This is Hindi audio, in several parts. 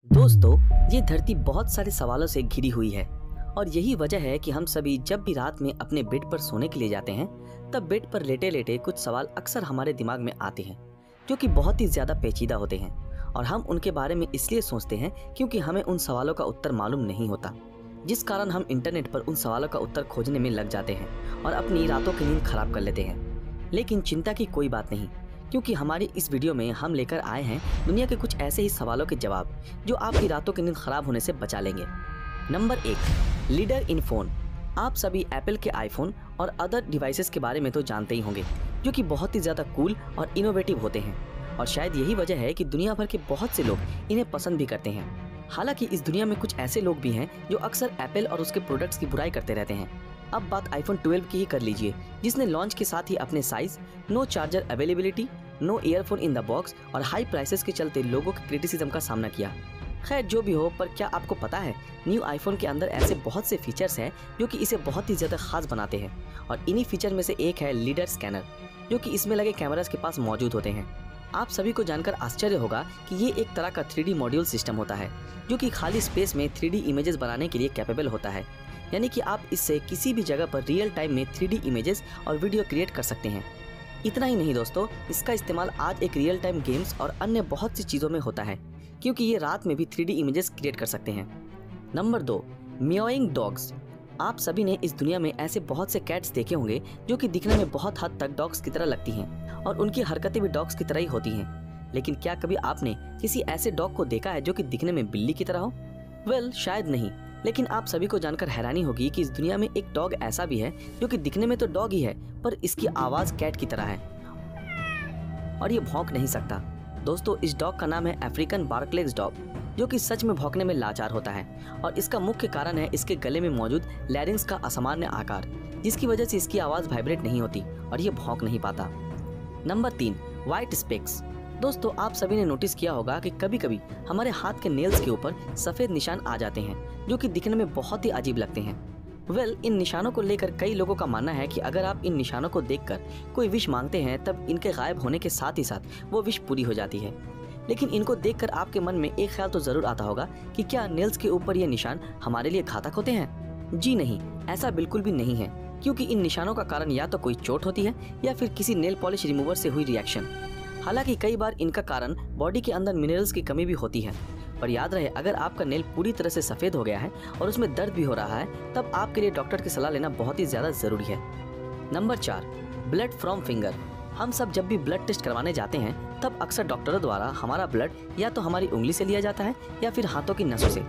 दोस्तों, ये धरती बहुत सारे सवालों से घिरी हुई है और यही वजह है कि हम सभी जब भी रात में अपने बेड पर सोने के लिए जाते हैं तब बेड पर लेटे लेटे कुछ सवाल अक्सर हमारे दिमाग में आते हैं जो कि बहुत ही ज़्यादा पेचीदा होते हैं और हम उनके बारे में इसलिए सोचते हैं क्योंकि हमें उन सवालों का उत्तर मालूम नहीं होता, जिस कारण हम इंटरनेट पर उन सवालों का उत्तर खोजने में लग जाते हैं और अपनी रातों की नींद खराब कर लेते हैं। लेकिन चिंता की कोई बात नहीं, क्योंकि हमारी इस वीडियो में हम लेकर आए हैं दुनिया के कुछ ऐसे ही सवालों के जवाब जो आपकी रातों की नींद खराब होने से बचा लेंगे। Number 1, leader in phone. आप सभी एप्पल के आईफोन और अदर डिवाइसेस के बारे में तो जानते ही होंगे, जो कि बहुत ही ज़्यादा कूल और इनोवेटिव होते हैं और शायद यही वजह है कि दुनिया भर के बहुत से लोग इन्हें पसंद भी करते हैं। हालांकि इस दुनिया में कुछ ऐसे लोग भी हैं जो अक्सर एप्पल और उसके प्रोडक्ट्स की बुराई करते रहते हैं। अब बात आईफोन 12 की ही कर लीजिए, जिसने लॉन्च के साथ ही अपने size, no charger availability, no earphone in the box और हाई प्राइसेस के चलते लोगों के क्रिटिसिज्म का सामना किया। खैर जो भी हो, पर क्या आपको पता है न्यू आईफोन के अंदर ऐसे बहुत से फीचर्स हैं जो कि इसे बहुत ही ज़्यादा खास बनाते हैं और इन्हीं फीचर में से एक है लीडर स्कैनर, जो कि इसमें लगे कैमरास के पास मौजूद होते हैं। आप सभी को जानकर आश्चर्य होगा कि ये एक तरह का 3D मॉड्यूल सिस्टम होता है जो कि खाली स्पेस में 3D इमेजेस बनाने के लिए कैपेबल होता है, यानी कि आप इससे किसी भी जगह पर रियल टाइम में 3D इमेजेस और वीडियो क्रिएट कर सकते हैं। इतना ही नहीं दोस्तों, इसका इस्तेमाल आज एक रियल टाइम गेम्स और अन्य बहुत सी चीज़ों में होता है, क्योंकि ये रात में भी 3D इमेजेस क्रिएट कर सकते हैं। Number 2, meowing dogs. आप सभी ने इस दुनिया में ऐसे बहुत से कैट्स देखे होंगे जो कि दिखने में बहुत हद तक डॉग्स की तरह लगती हैं और उनकी हरकतें भी डॉग्स की तरह ही होती हैं। लेकिन क्या कभी आपने किसी ऐसे डॉग को देखा है जो कि दिखने में बिल्ली की तरह हो? वेल, शायद नहीं, लेकिन आप सभी को जानकर हैरानी होगी कि इस दुनिया में एक डॉग ऐसा भी है जो कि दिखने में तो डॉग ही है, पर इसकी आवाज़ कैट की तरह है और ये भौंक नहीं सकता। दोस्तों, इस डॉग का नाम है अफ्रीकन बार्कलेग्स डॉग, जो कि सच में भौंकने में लाचार होता है और इसका मुख्य कारण है इसके गले में मौजूद लैरिंक्स का असामान्य आकार, जिसकी वजह से इसकी आवाज़ वाइब्रेट नहीं होती और ये भौंक नहीं पाता। Number 3, white specs. दोस्तों, आप सभी ने नोटिस किया होगा कि कभी कभी हमारे हाथ के नेल्स के ऊपर सफ़ेद निशान आ जाते हैं जो कि दिखने में बहुत ही अजीब लगते हैं। वेल, इन निशानों को लेकर कई लोगों का मानना है कि अगर आप इन निशानों को देखकर कोई विश मांगते हैं तब इनके गायब होने के साथ ही साथ वो विश पूरी हो जाती है। लेकिन इनको देखकर आपके मन में एक ख्याल तो ज़रूर आता होगा कि क्या नेल्स के ऊपर ये निशान हमारे लिए घातक होते हैं? जी नहीं, ऐसा बिल्कुल भी नहीं है, क्योंकि इन निशानों का कारण या तो कोई चोट होती है या फिर किसी नेल पॉलिश रिमूवर से हुई रिएक्शन। हालांकि कई बार इनका कारण बॉडी के अंदर मिनरल्स की कमी भी होती है, पर याद रहे अगर आपका नेल पूरी तरह से सफ़ेद हो गया है और उसमें दर्द भी हो रहा है तब आपके लिए डॉक्टर की सलाह लेना बहुत ही ज़्यादा ज़रूरी है। Number 4, blood from finger. हम सब जब भी ब्लड टेस्ट करवाने जाते हैं तब अक्सर डॉक्टरों द्वारा हमारा ब्लड या तो हमारी उंगली से लिया जाता है या फिर हाथों की नसों से।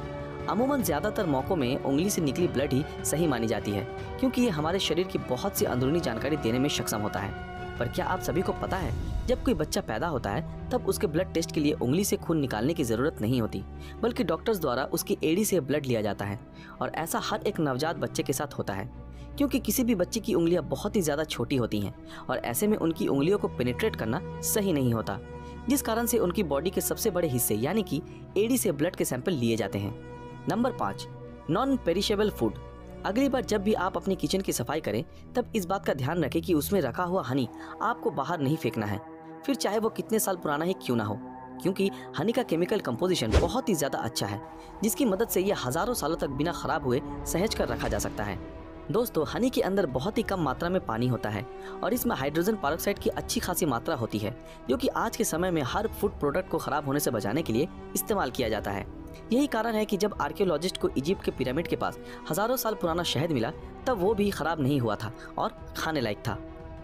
अमूमन ज़्यादातर मौक़ों में उंगली से निकली ब्लड ही सही मानी जाती है, क्योंकि ये हमारे शरीर की बहुत सी अंदरूनी जानकारी देने में सक्षम होता है। पर क्या आप सभी को पता है जब कोई बच्चा पैदा होता है तब उसके ब्लड टेस्ट के लिए उंगली से खून निकालने की ज़रूरत नहीं होती, बल्कि डॉक्टर्स द्वारा उसकी एड़ी से ब्लड लिया जाता है और ऐसा हर एक नवजात बच्चे के साथ होता है, क्योंकि किसी भी बच्चे की उंगलियां बहुत ही ज़्यादा छोटी होती हैं और ऐसे में उनकी उंगलियों को पेनिट्रेट करना सही नहीं होता, जिस कारण से उनकी बॉडी के सबसे बड़े हिस्से यानी कि एड़ी से ब्लड के सैंपल लिए जाते हैं। Number 5, non perishable food. अगली बार जब भी आप अपनी किचन की सफाई करें तब इस बात का ध्यान रखें कि उसमें रखा हुआ हनी आपको बाहर नहीं फेंकना है, फिर चाहे वो कितने साल पुराना ही क्यों ना हो, क्योंकि हनी का केमिकल कंपोजिशन बहुत ही ज़्यादा अच्छा है, जिसकी मदद से ये हज़ारों सालों तक बिना ख़राब हुए सहेज कर रखा जा सकता है। दोस्तों, हनी के अंदर बहुत ही कम मात्रा में पानी होता है और इसमें हाइड्रोजन पेरोक्साइड की अच्छी खासी मात्रा होती है, जो कि आज के समय में हर फूड प्रोडक्ट को ख़राब होने से बचाने के लिए इस्तेमाल किया जाता है। यही कारण है कि जब आर्कियोलॉजिस्ट को इजिप्ट के पिरामिड के पास हज़ारों साल पुराना शहद मिला तब वो भी ख़राब नहीं हुआ था और खाने लायक था।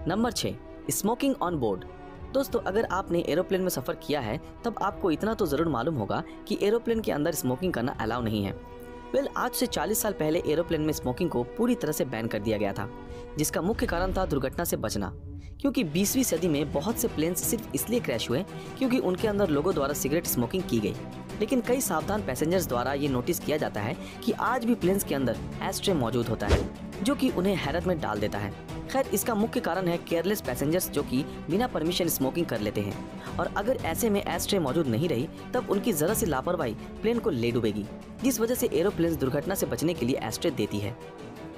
Number 6, smoking on board. दोस्तों, अगर आपने एरोप्लेन में सफ़र किया है तब आपको इतना तो ज़रूर मालूम होगा कि एरोप्लेन के अंदर स्मोकिंग करना अलाउ नहीं है। वेल, आज से 40 साल पहले एरोप्लेन में स्मोकिंग को पूरी तरह से बैन कर दिया गया था, जिसका मुख्य कारण था दुर्घटना से बचना, क्योंकि 20वीं सदी में बहुत से प्लेन्स सिर्फ इसलिए क्रैश हुए क्योंकि उनके अंदर लोगों द्वारा सिगरेट स्मोकिंग की गई। लेकिन कई सावधान पैसेंजर्स द्वारा ये नोटिस किया जाता है कि आज भी प्लेन्स के अंदर एस्ट्रे मौजूद होता है, जो कि उन्हें हैरत में डाल देता है। खैर, इसका मुख्य कारण है केयरलेस पैसेंजर्स जो कि बिना परमिशन स्मोकिंग कर लेते हैं और अगर ऐसे में एस्ट्रे मौजूद नहीं रही तब उनकी ज़रा सी लापरवाही प्लेन को ले डूबेगी, जिस वजह से एरोप्लेन दुर्घटना से बचने के लिए एस्ट्रे देती है।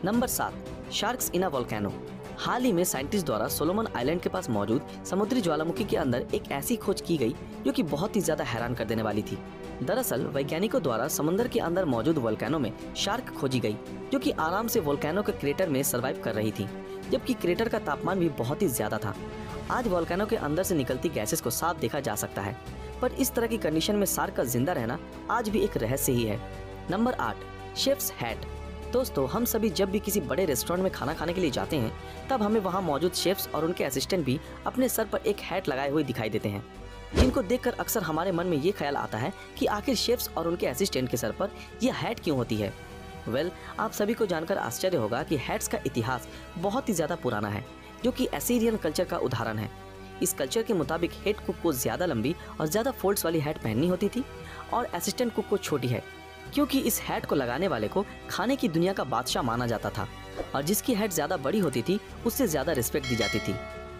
नंबर 7, शार्क्स इन अ वोल्केनो। हाल ही में साइंटिस्ट द्वारा सोलोमन आइलैंड के पास मौजूद समुद्री ज्वालामुखी के अंदर एक ऐसी खोज की गई जो कि बहुत ही ज्यादा हैरान कर देने वाली थी। दरअसल वैज्ञानिकों द्वारा समंदर के अंदर मौजूद वोल्केनो में शार्क खोजी गई, जो कि आराम से वोल्केनो के क्रेटर में सरवाइव कर रही थी, जबकि क्रेटर का तापमान भी बहुत ही ज्यादा था। आज वोल्केनो के अंदर से निकलती गैसेस को साफ देखा जा सकता है, पर इस तरह की कंडीशन में शार्क का जिंदा रहना आज भी एक रहस्य ही है। Number 8, chefs hat. दोस्तों, हम सभी जब भी किसी बड़े रेस्टोरेंट में खाना खाने के लिए जाते हैं, तब हमें वहाँ मौजूद शेफ्स और उनके असिस्टेंट भी अपने सर पर एक हैट लगाए हुए दिखाई देते हैं, जिनको देखकर अक्सर हमारे मन में ये ख्याल आता है कि आखिर शेफ्स और उनके असिस्टेंट के सर पर यह हैट क्यों होती है। आप सभी को जानकर आश्चर्य होगा कि हैट्स का इतिहास बहुत ही ज़्यादा पुराना है, जो कि एसीरियन कल्चर का उदाहरण है। इस कल्चर के मुताबिक हेड कुक को ज़्यादा लंबी और ज़्यादा फोल्ड्स वाली हैट पहननी होती थी और असिस्टेंट कुक को छोटी हैट, क्योंकि इस हैट को लगाने वाले को खाने की दुनिया का बादशाह माना जाता था और जिसकी हैट ज़्यादा बड़ी होती थी उससे ज़्यादा रिस्पेक्ट दी जाती थी।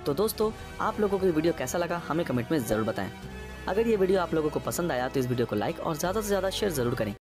तो दोस्तों, आप लोगों को ये वीडियो कैसा लगा हमें कमेंट में ज़रूर बताएं। अगर ये वीडियो आप लोगों को पसंद आया तो इस वीडियो को लाइक और ज़्यादा से ज़्यादा शेयर ज़रूर करें।